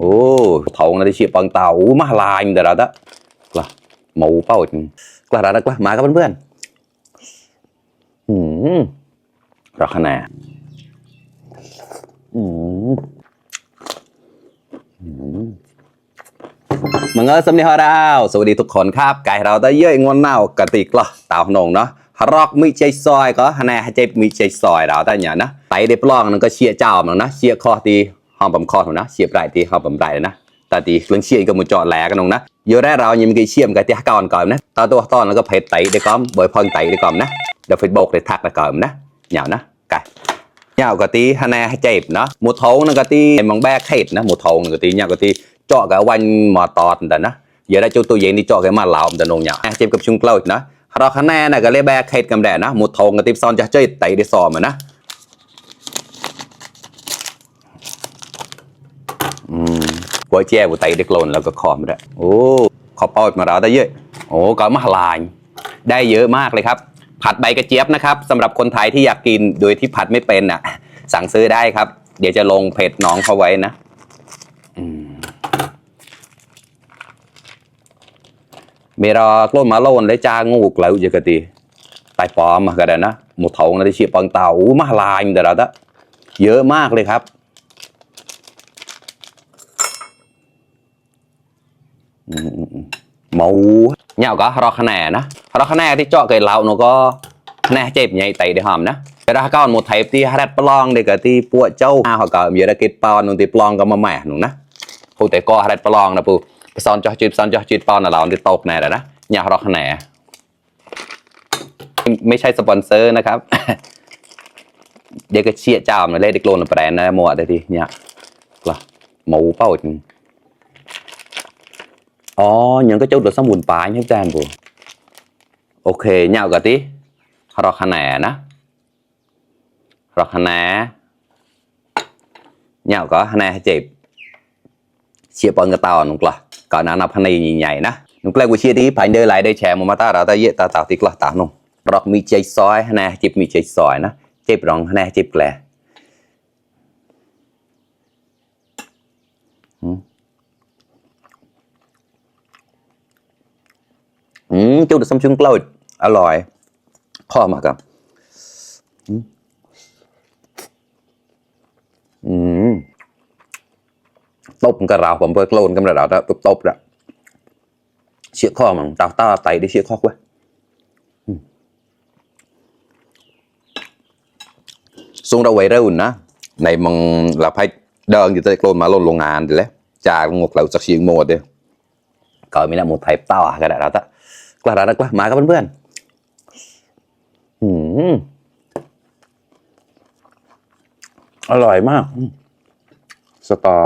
ô thầu này chịu bằng tàu mà lại mình đó đó là màu bao là đó là mà các bạn พื่อนรอขนามึงเออสำเนียงเราสวัสดีทุกคนครับไก่เราได้เยอะงวนเน่ากติกละเต่าหนงเนาะรอกมีใจซอยก็ฮะแน่ให้ใจมีใจซอยเราแต่เนี่ยนะไต่เด็บลองนั่นก็เชียเจ้ามันนะเชียคอตีหอมบำคอถูกนะเชียปลายตีหอมบำไรนะแต่ตีเรื่องเชียก็มุจอดแหลกันนงนะเยอะแรกเรายังมีเชียมกับที่ก่อนนะตอนตัวตอนแล้วก็เพจไต่ได้ก้อมบ่อยพอนไต่ได้ก้อมนะเดี๋ยวเฟซบุ๊กได้ทักได้ก้อมนะเหนียวนะไก่เหนียวกับตีฮะแน่ให้ใจเนาะหมูทงนั่นก็ตีมองแบกเห็ดนะหมูทงกับตีเหนียวกับตีเจาะกับวันหมอตอดแต่นะเยอะได้จุดตัวเย็นที่เจาะกับมาเหลาแต่นงเหนียวเจ็บกับชุ่มเกล้านะรอคะแนนน่ะก็เลยแบกเห็ดกำแดดนะหมูทงกับตีซอนจะเจยไต่ได้ซอมนะก๋วยเตี๋ยวไตเด็กโลนแล้วก็คอมด้วยโอ้ขอปอยมาเราได้เยอะโอ้ก็มาลายได้เยอะมากเลยครับผัดใบกระเจี๊ยบนะครับสำหรับคนไทยที่อยากกินโดยที่ผัดไม่เป็นน่ะสั่งซื้อได้ครับเดี๋ยวจะลงเพจน้องเขาไว้นะเมรอกล้นมาโลนเลยจ้างูกแล้วจะกตีไตปอมมาก็ได้นะหมูทงได้เฉียบปังเต่ามาลายเดี๋ยวเราได้เยอะมากเลยครับหมูเนี่ยก็รอคะแนนนะรอคะแนนที่เจาะเกยเหลาหนูก็คะแนนเจ็บใหญ่ไตได้หอมนะแต่ถ้าก้อนหมูไทยที่ฮัดปลองเด็กที่ปวดเจ้าเขาก็มีอะไรกินปอนหนูที่ปลองก็มาแหม่หนูนะผู้แต่ก็ฮัดปลองนะผู้ซอนจ่อจีดปอนเราที่ตกแน่เลยนะเนี่ยรอคะแนนไม่ใช่สปอนเซอร์นะครับเด็กก็เชี่ยเจ้ามาเล่นเด็กโลนแบรนด์นะหมวดได้ทีเนี่ยหมูเป้าอ๋อยังก็จุดđượcสมุนไพรให้แจนบุโอเคเนี่ยก็ที่รอขนานะรอขนาเนี่ยก็ขนาเจ็บเชียร์บอลกระต่ายนุ่งกละก่อนนั้นนับคะแนนใหญ่ๆนะนุ่งกล้ากูเชียร์ที่ผ่านเดินไหลได้แชร์มาตาเราตาเยอะตาติกละตานุ่งรอกมีใจซอยขนาเจ็บมีใจซอยนะเจ็บรองขนาเจ็บแกล้จุดซัมซุงเกล้าอร่อยข้อมากับตบกระเราผมเปิดโลนกันระเราตบละเชี่ยข้อมันตาไตได้เชี่ยข้อไว้ซุงเราไว้เร็วนะในมังเราให้เดินอยู่ใต้โคลนมาลงโรงงานเลยจากงกเราจากเชียงโมดเดียวก็มีน้ำหมูไทยเต้ากันแล้วแต่กล้าแล้วกล้ามากับเพื่อนอร่อยมากสตอ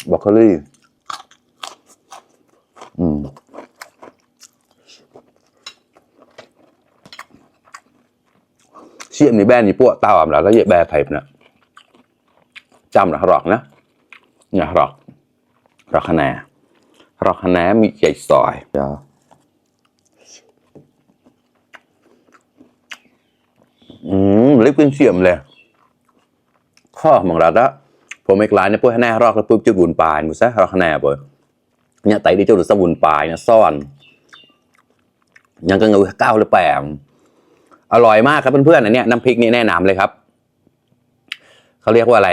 บรอกโคลีเชี่ยนี่แบนนี่พวกเต้าอ่ะแล้วก็เยอะแบนไทยนะจำหรอหรอกนะเนี่ยหรอกคะแนนรอคะแนนมีใจซอยเดี๋ยวลิปปิ้งเสียมเลยข้อของเราละผมไม่กล้าเนี่ยพวกคะแนนรอกแล้วปุ๊บจะบุญปลายมุ้ยรอคะแนนบ่เนี่ยไต่ที่เจ้าหลุดสบุญปลายเนี่ยซ่อนยังก็เงาก้าวเลยแปมอร่อยมากครับเพื่อนๆอันนี้น้ำพริกนี่แนะนำเลยครับเขาเรียกว่าอะไร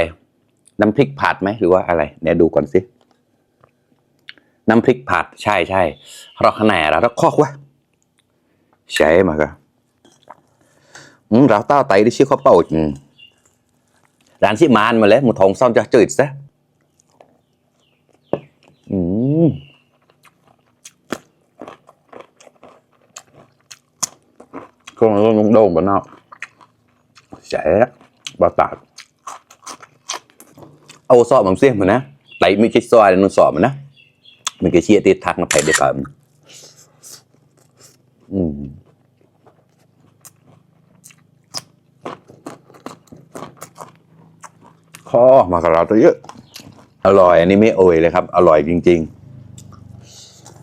น้ำพริกผัดไหมหรือว่าอะไรเนี่ยดูก่อนสิน้ำพริกผัดใช่รอขนาดแล้วคอกวะใช่มากันเราต้าไตได้ชื่อข้าวเป่าร้านชิมานมาแล้วหมูทองซ่อมจะจืดซะก็นุ่งโด่งบนนอกใช่บาตาเอาซอสมันเสี้ยมนะไตมีชิซอยนุ่งซอสมันนะมันก็เชี่ยติดทักมาไปเดียวกันข้อมากับเราตัวเยอะอร่อยอันนี้ไม่โอยเลยครับอร่อยจริง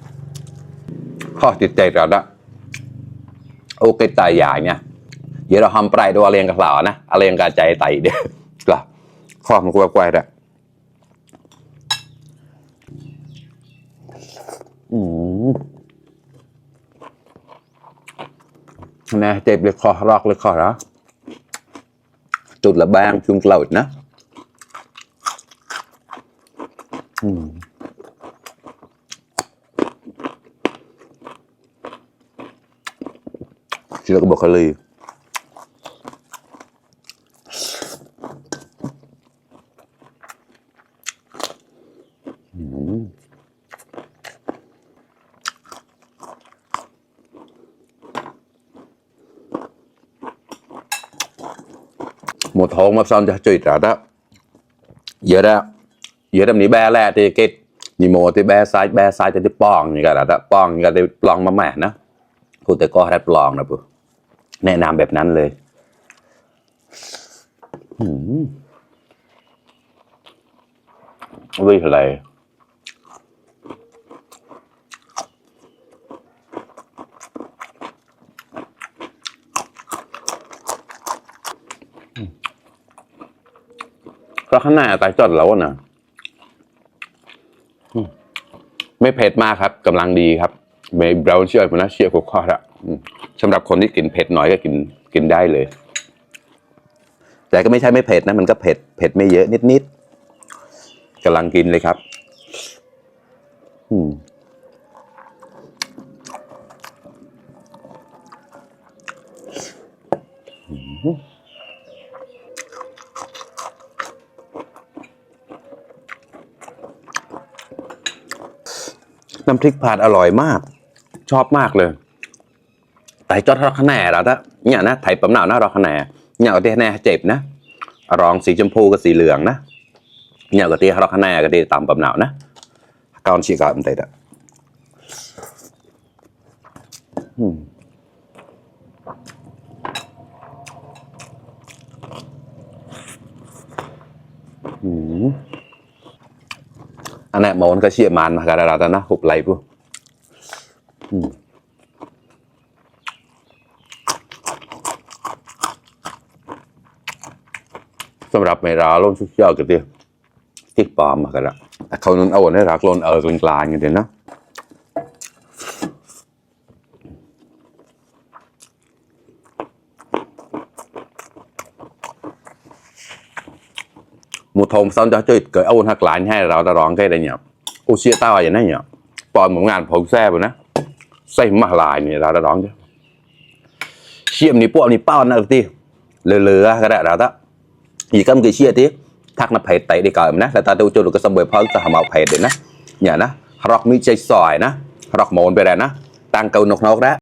ๆข้อติดใจเราละโอเคตายใหญ่เนี่ยเดี๋ยวเราทำปลายตัวเรียงกับเรานะเรียงกับใจไตเดียวกลับ ข้อมันกว้างๆแหละnè chẹp được kho rọc được kho đó chút là bang chung lẩu nữa chỉ là cái bột cali một hôm mà xong cho chơi trả đó giờ đâm ní bé lẹ thì cái nhị mồ thì bé sai thì pong như cái đó pong như cái pongมาแม่นะพูดแต่ก็ได้ปลองนะปุ๊แนะนำแบบนั้นเลยวิ่งอะไรก็ข้างหน้าตายจอดแล้วนะไม่เผ็ดมากครับกำลังดีครับไม่เบราวน์เชียร์มันนะเชียร์คุกข้อละสำหรับคนที่กินเผ็ดหน่อยก็กินได้เลยแต่ก็ไม่ใช่ไม่เผ็ดนะมันก็เผ็ดไม่เยอะนิดกำลังกินเลยครับน้ำพริกผัดอร่อยมากชอบมากเลยแต่จอดรอขนาดแล้วถ้าเนี่ยนะไทยปั๊มหนาวนะรอขนาดเนี่ยก็ที่แน่เจ็บนะรองสีชมพูกับสีเหลืองนะเนี่ยก็ที่รอขนาดก็ที่ต่ำปั๊มหนาวนะก้อนชีกามันเตะอันนี้มันก็เชี่ยมันมากันแล้วนะหุบไหลปุ๊สำหรับเมราล้นชุดเยอะกันดิที่ปอมมากันละแต่เขานั้นเอาให้รักล้นกลางๆกันเดียวนะหมูทงซ้อนจะจุดเกิดเอาหักหลานให้เราจะร้องได้เนี่ยโอเชียต้าอย่างนั้นเนี่ยปอนเหมือนงานผงแซ่บนะใส่มาลายเนี่ยเราจะร้องจ้ะเชี่ยมนี่พวกนี่เป้านะที่เหลือๆก็ได้เราตั้งอีกคำคือเชี่ยที่ทักนับเพจไต่ดีก่อนนะแล้วตาดูจุดก็สมบูรณ์พอจะทำเอาเพจเด็ดนะเนี่ยนะร็อกมีใจซอยนะร็อกโมนไปแล้วนะตั้งเกานกแล้ว